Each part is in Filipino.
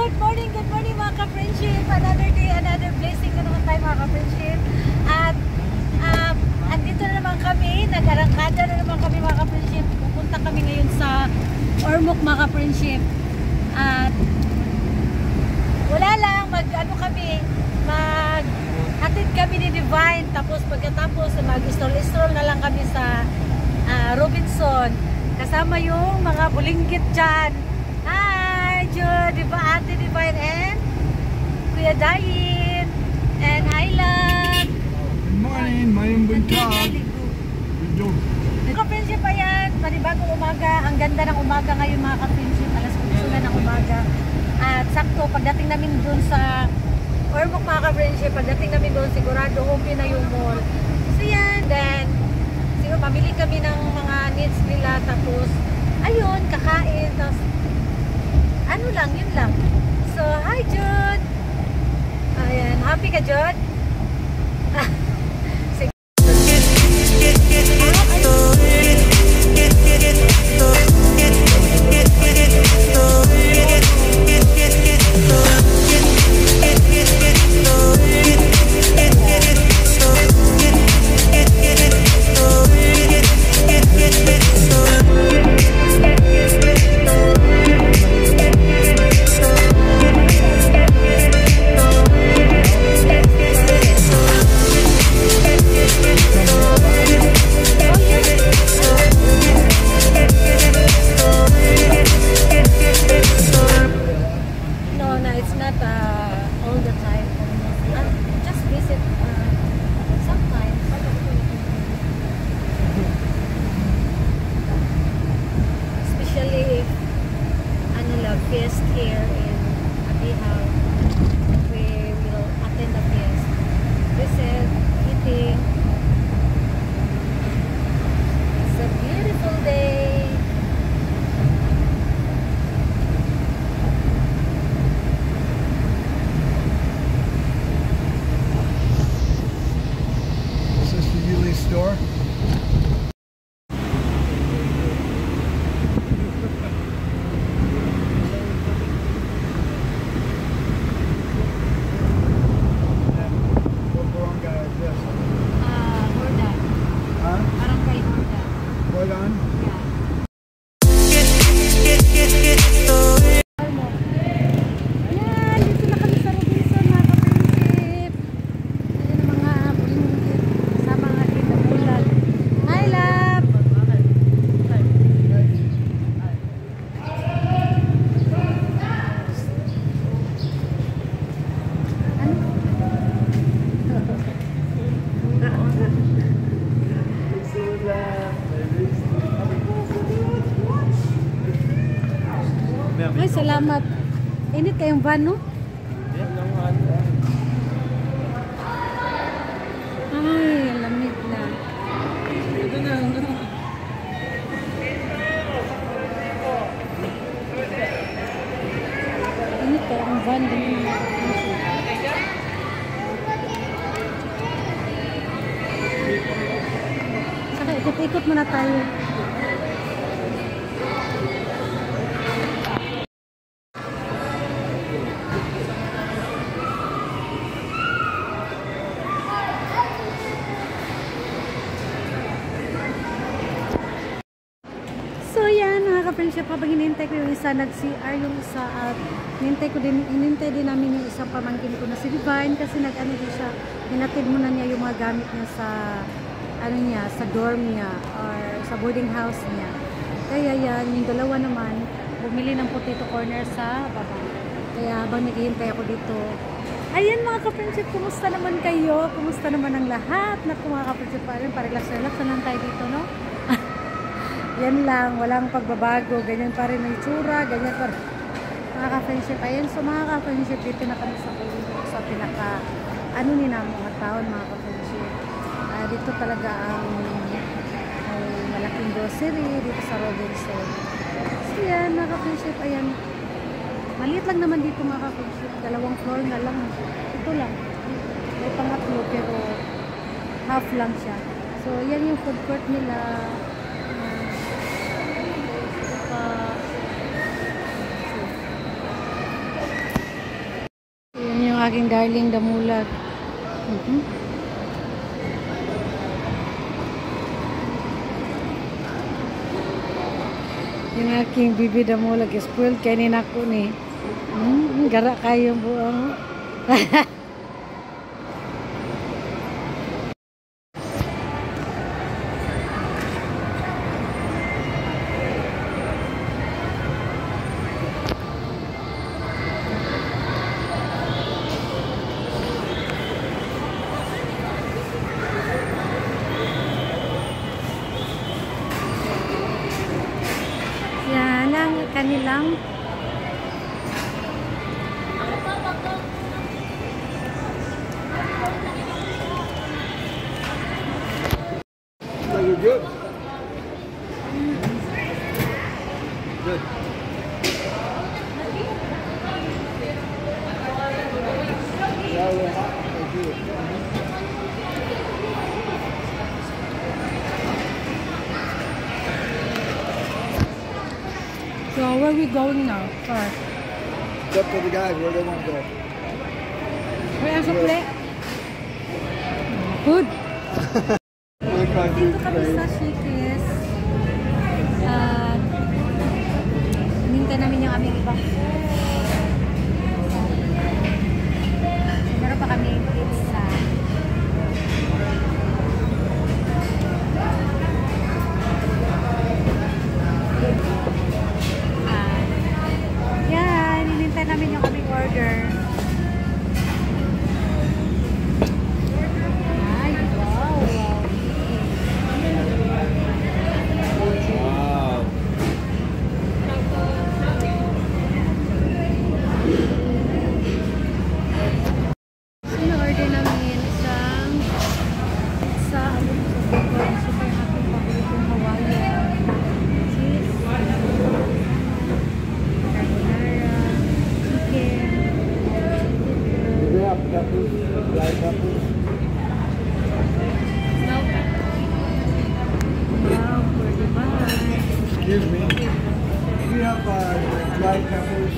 good morning mga ka-friendship. Another day, another blessing na naman tayo mga ka-friendship. At andito na naman kami, nag-arangkada na naman kami mga ka-friendship. Pupunta kami ngayon sa Ormoc mga ka-friendship. At wala lang, mag-hatid kami ni Divine. Tapos pagkatapos, mag-stroll na lang kami sa Robinson. Kasama yung mga bulinggit dyan. Hi, Jude, diba, Ate Divine and Kuya Dayin and Highland. Good morning, mayong buntag. Ka-friendship pa yan, panibagong umaga. Ang ganda ng umaga ngayon mga ka-friendship. Alas 8 na ng umaga. At sakto, pagdating namin dun sa Ormoc mga ka-friendship, pagdating namin dun, sigurado open na yung mall. So yan, then siguro pamili kami ng mga needs nila. Tapos, ayun, kakain. Tapos, ano lang, yun lang. So, hi Jude! Ayan, happy ka Jude? Sige. Feast here in Abihao. We will attend the feast. Visit, eating. It's a beautiful day. Is this the Yulee store? Hold on. Ayan, dito na kami sa Robinson mga ka-friendship. Ayan ang mga bulinggit. Kasama nga din na bulan. Hi love! Ay, salamat. Init kayong van, no? Ay, lamig na. Init kayong van din. Saka ikot-ikot muna tayo. So yan mga ka-friendship, habang hinihintay ko yung isa, nag-CR yung isa at hinihintay din namin yung isang pamangkin ko na si Divine kasi nag-ano din siya, hinatid muna niya yung mga gamit niya sa sa dorm niya or sa boarding house niya. Kaya yan, yung dalawa naman bumili ng potato corner sa baba. Kaya habang naghihintay ako dito, ayan mga ka-friendship, kumusta naman kayo? Kumusta naman ang lahat? Naku mga ka-friendship, parang relax na lang tayo dito, no? Yan lang, walang pagbabago, ganyan pa rin ang itsura, ganyan pa rin. Mga ka-friendship, ayan, so mga ka-friendship, dito na kami sa pinaka, ni namin mga taon mga ka-friendship. Dito talaga ang malaking grocery, dito sa Robinson. So yan, mga ka-friendship, ayan, maliit lang naman dito mga ka-friendship, 2 floor na lang, ito lang, may pangatlo, pero half lang siya. So yan yung food court nila. ang aking darling damulag. Yung aking bibi damulag, spoiled kay ni nako ni. Gara kayo buang. Yan ang kanilang You're good. Good. Yeah, we're hot. Thank you. So where are we going now? First. It's up to the guys where they want to go. Where ang sukle? Food. Dito kami sa Shakey's. Hinintay namin yung aming iba. Meron pa kami pizza. Yan, hinintay namin yung aming order. Ay, wow, wow. Wow. Sino order namin isang pizza, super happy paboritong Hawaiian, cheese, carbonara, chicken, Do they have peppers? Dry peppers? wow, for the bite. Excuse me. Do you have dry peppers?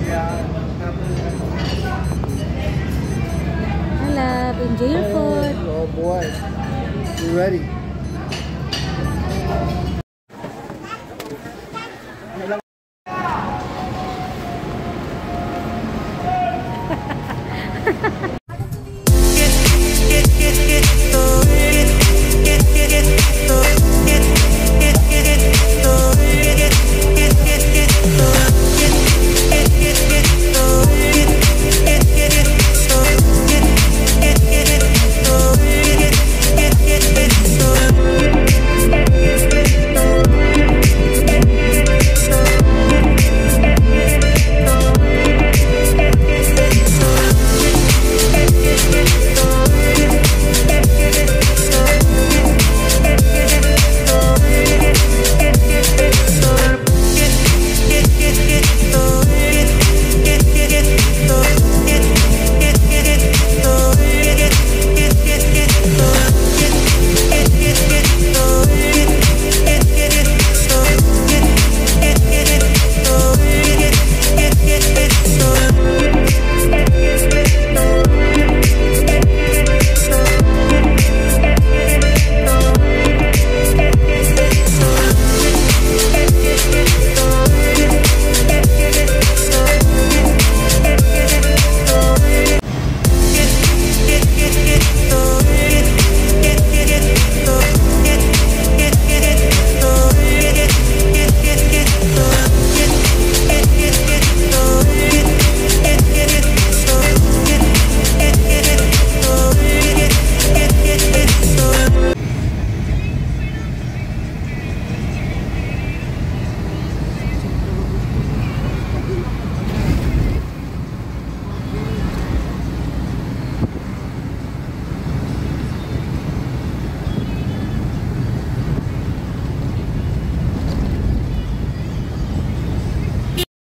Yeah, peppers. I love, enjoy your food. Oh boy. You ready?